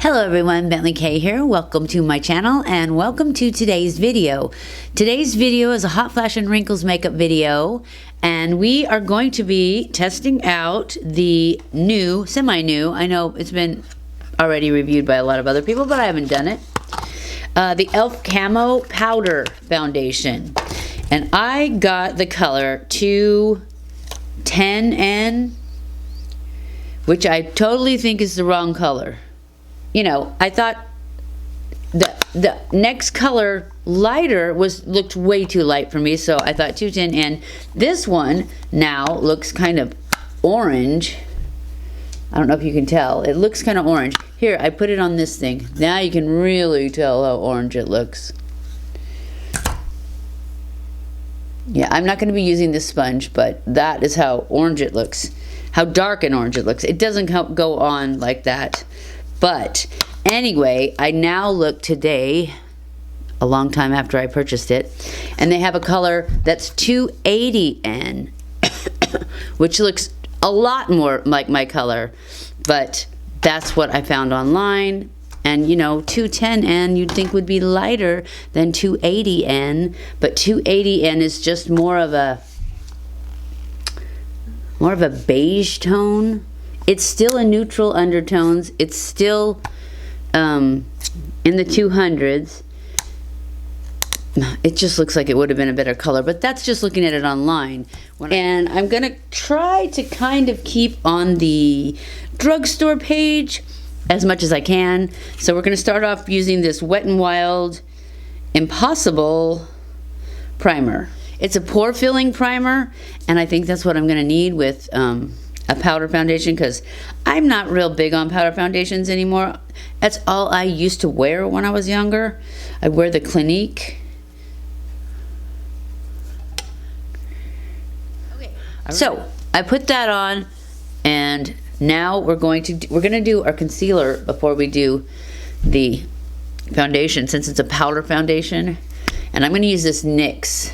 Hello everyone, BentlyK here. Welcome to my channel and welcome to today's video. Today's video is a Hot Flash and Wrinkles makeup video, and we are going to be testing out the new, semi-new, I know it's been already reviewed by a lot of other people, but I haven't done it, the e.l.f. Camo Powder Foundation. And I got the color 210N, which I totally think is the wrong color. You know, I thought the next color lighter looked way too light for me, so I thought 210, and this one now looks kind of orange. I don't know if you can tell. It looks kind of orange. Here, I put it on this thing. Now you can really tell how orange it looks. Yeah, I'm not going to be using this sponge, but that is how orange it looks. How dark and orange it looks. It doesn't go on like that. But anyway, I now look today, a long time after I purchased it, and they have a color that's 280N, which looks a lot more like my color, but that's what I found online. And you know, 210N you'd think would be lighter than 280N, but 280N is just more of a beige tone. It's still a neutral undertones. It's still in the 200s. It just looks like it would have been a better color, but that's just looking at it online. And I'm gonna try to kind of keep on the drugstore page as much as I can. So we're gonna start off using this Wet n Wild Impossible primer. It's a pore filling primer, and I think that's what I'm gonna need with a powder foundation, because I'm not real big on powder foundations anymore. That's all I used to wear when I was younger. I wear the Clinique. Okay. So I put that on, and now we're gonna do our concealer before we do the foundation, since it's a powder foundation. And I'm gonna use this NYX.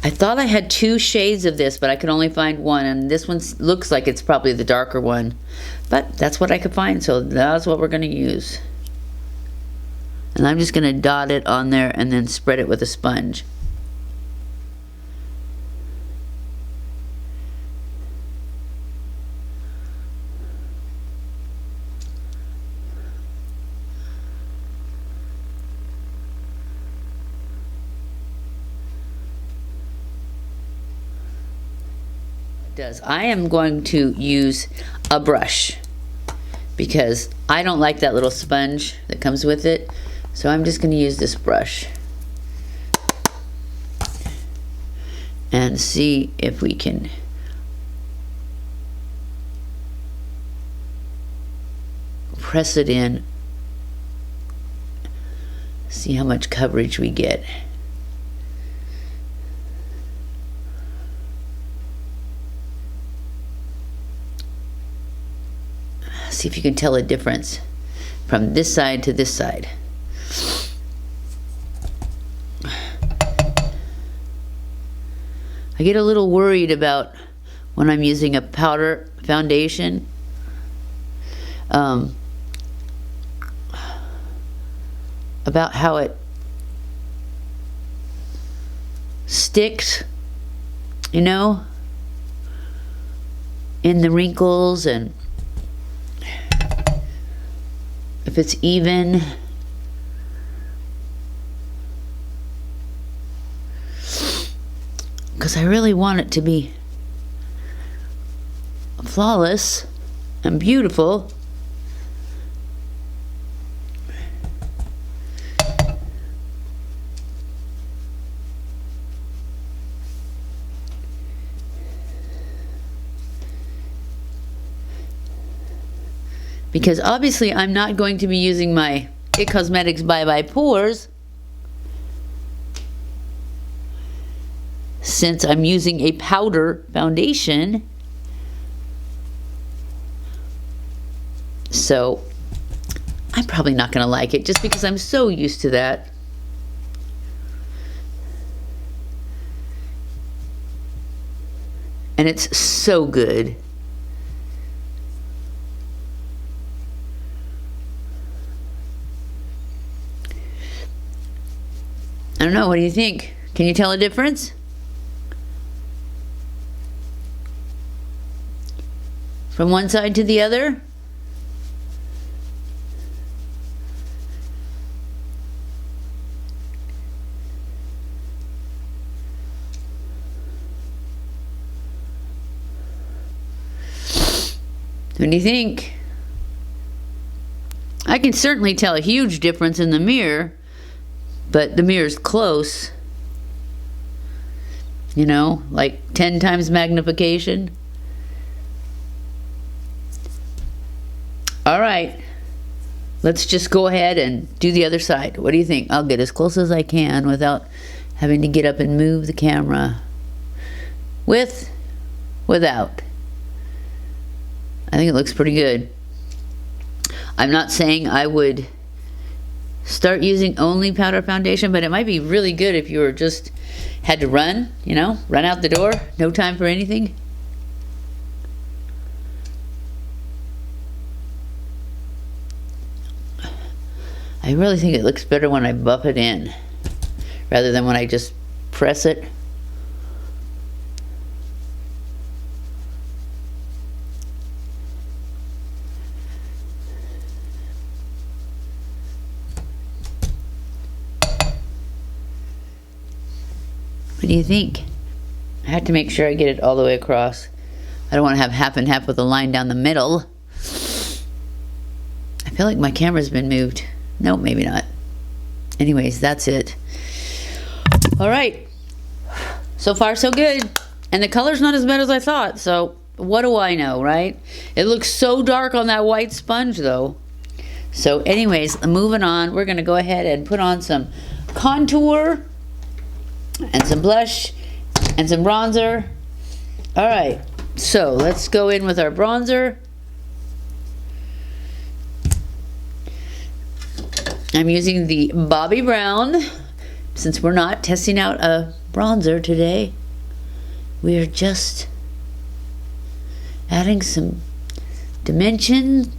I thought I had two shades of this, but I could only find one, and this one looks like it's probably the darker one, but that's what I could find, so that's what we're going to use. And I'm just going to dot it on there and then spread it with a sponge. I am going to use a brush because I don't like that little sponge that comes with it, so I'm just going to use this brush and see if we can press it in, see how much coverage we get. See if you can tell a difference from this side to this side. I get a little worried about when I'm using a powder foundation. About how it sticks, you know, in the wrinkles, and if it's even. Because I really want it to be flawless and beautiful. Because obviously I'm not going to be using my IT Cosmetics Bye Bye Pores, since I'm using a powder foundation. So I'm probably not going to like it, just because I'm so used to that. And it's so good. I don't know, what do you think? Can you tell a difference? From one side to the other? What do you think? I can certainly tell a huge difference in the mirror, but the mirror's close. You know, like 10 times magnification. All right, let's just go ahead and do the other side. What do you think? I'll get as close as I can without having to get up and move the camera. Without. I think it looks pretty good. I'm not saying I would start using only powder foundation, but it might be really good if you were just had to run, you know, run out the door, no time for anything. I really think it looks better when I buff it in rather than when I just press it. What do you think? I have to make sure I get it all the way across. I don't want to have half and half with a line down the middle. I feel like my camera's been moved. No, maybe not. Anyways, that's it. All right. So far, so good. And the color's not as bad as I thought. So what do I know, right? It looks so dark on that white sponge, though. So anyways, moving on. We're going to go ahead and put on some contour and some blush and some bronzer. All right. So let's go in with our bronzer. I'm using the Bobbi Brown. Since we're not testing out a bronzer today, we are just adding some dimension.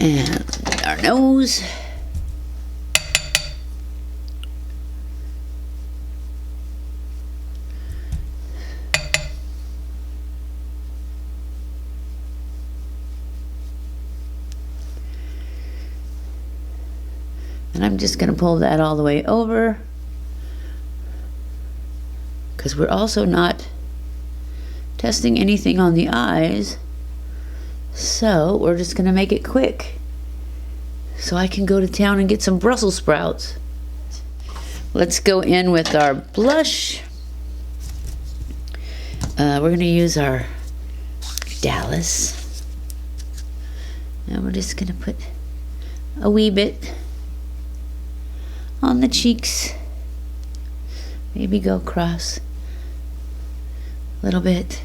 And our nose. And I'm just going to pull that all the way over, because we're also not testing anything on the eyes. So we're just going to make it quick so I can go to town and get some Brussels sprouts. Let's go in with our blush. We're going to use our Dallas. And we're just going to put a wee bit on the cheeks. Maybe go across a little bit.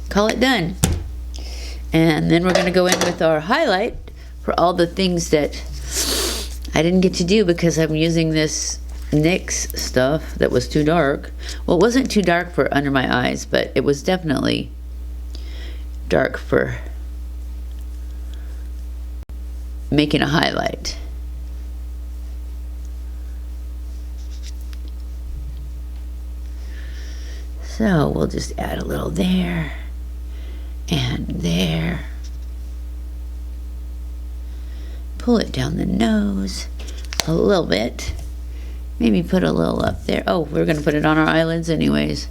Call it done. And then we're going to go in with our highlight for all the things that I didn't get to do because I'm using this NYX stuff that was too dark. Well, it wasn't too dark for under my eyes, but it was definitely dark for making a highlight. So we'll just add a little there and there. Pull it down the nose a little bit. Maybe put a little up there. Oh, we're going to put it on our eyelids anyways.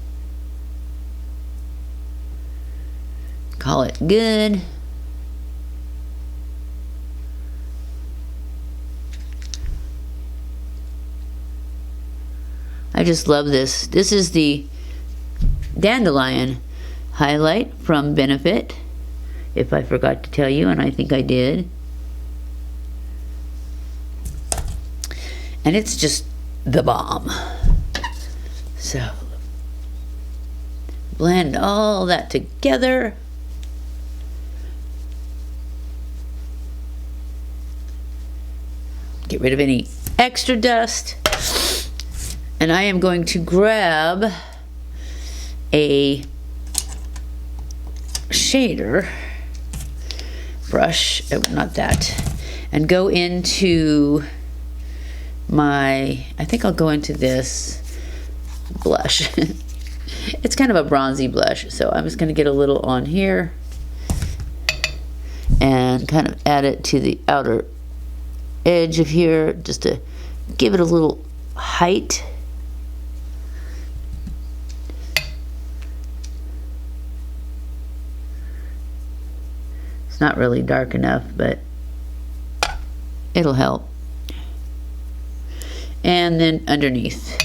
Call it good. I just love this. This is the Dandelion highlight from Benefit, if I forgot to tell you, and I think I did. And it's just the bomb. So blend all that together. Get rid of any extra dust. And I am going to grab a shader brush, not that, and go into my, I think I'll go into this blush. It's kind of a bronzy blush, so I'm just going to get a little on here and kind of add it to the outer edge of here just to give it a little height. It's not really dark enough, but it'll help. And then underneath.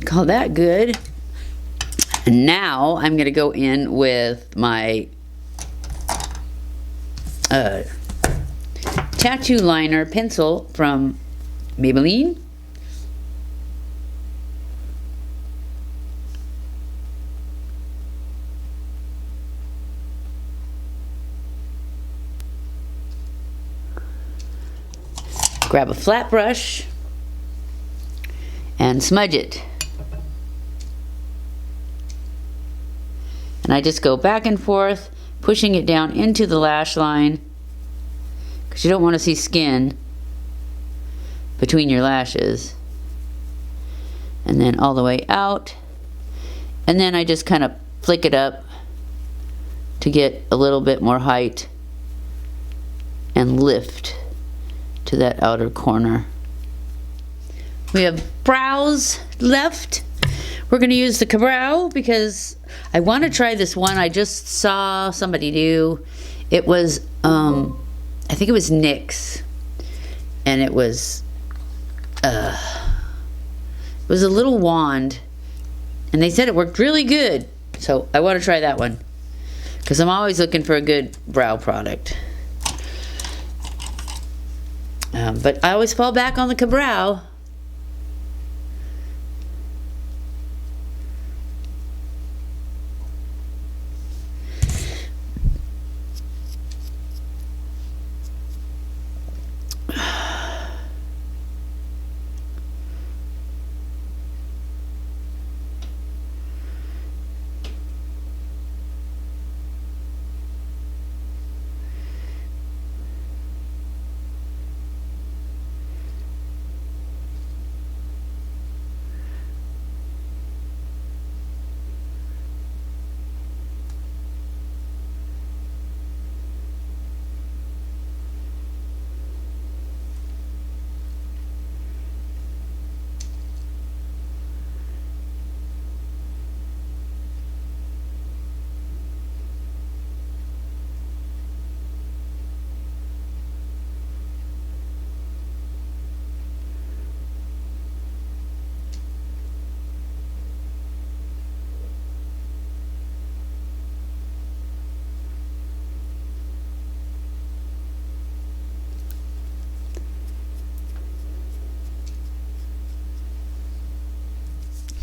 Call that good. And now I'm going to go in with my tattoo liner pencil from Maybelline. Grab a flat brush and smudge it. And I just go back and forth, pushing it down into the lash line, because you don't want to see skin between your lashes. And then all the way out. And then I just kind of flick it up to get a little bit more height and lift to that outer corner. We have brows left. We're going to use the brow because I want to try this one I just saw somebody do. It was, I think it was NYX, and it was a little wand, and they said it worked really good. So I want to try that one because I'm always looking for a good brow product. But I always fall back on the Cabrow.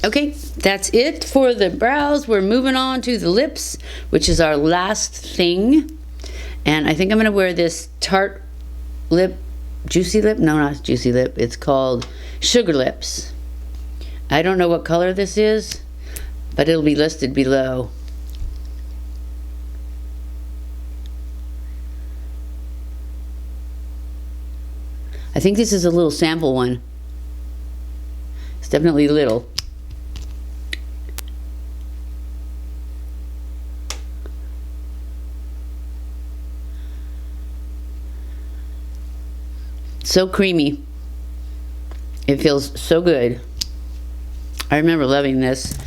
Okay, that's it for the brows. We're moving on to the lips, which is our last thing. And I think I'm going to wear this Tarte lip, Juicy Lip? No, not Juicy Lip. It's called Sugar Lips. I don't know what color this is, but it'll be listed below. I think this is a little sample one. It's definitely little. So creamy. It feels so good. I remember loving this.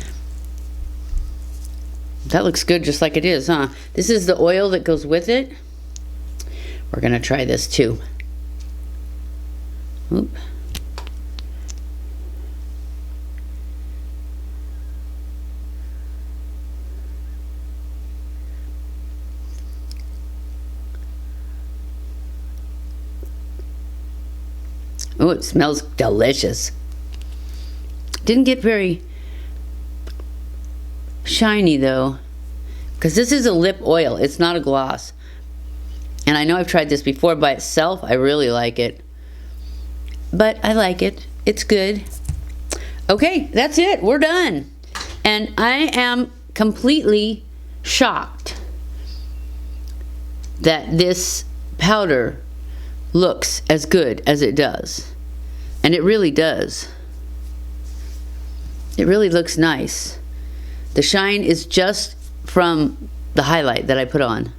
That looks good just like it is, huh? This is the oil that goes with it. We're gonna try this too. Oop. Oh, it smells delicious. Didn't get very shiny though, because this is a lip oil. It's not a gloss. And I know I've tried this before by itself. I really like it. But I like it. It's good. Okay, that's it. We're done. And I am completely shocked that this powder looks as good as it does. And it really does. It really looks nice. The shine is just from the highlight that I put on.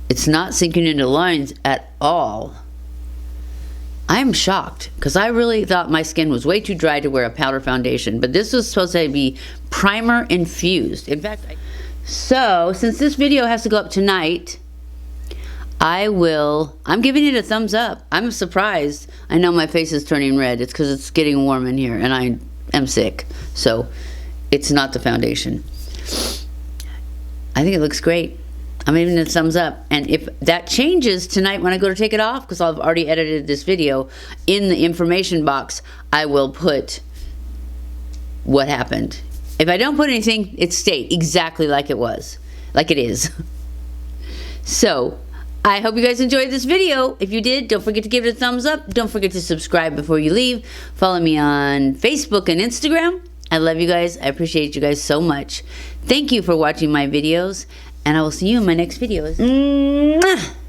It's not sinking into lines at all. I'm shocked because I really thought my skin was way too dry to wear a powder foundation, but this was supposed to be primer infused. In fact, so since this video has to go up tonight, I'm giving it a thumbs up. I'm surprised. I know my face is turning red. It's because it's getting warm in here and I am sick. So it's not the foundation. I think it looks great. I'm giving it a thumbs up. And if that changes tonight when I go to take it off, because I've already edited this video, in the information box, I will put what happened. If I don't put anything, it stayed exactly like it was. Like it is. So, I hope you guys enjoyed this video. If you did, don't forget to give it a thumbs up. Don't forget to subscribe before you leave. Follow me on Facebook and Instagram. I love you guys. I appreciate you guys so much. Thank you for watching my videos. And I will see you in my next videos. Mwah!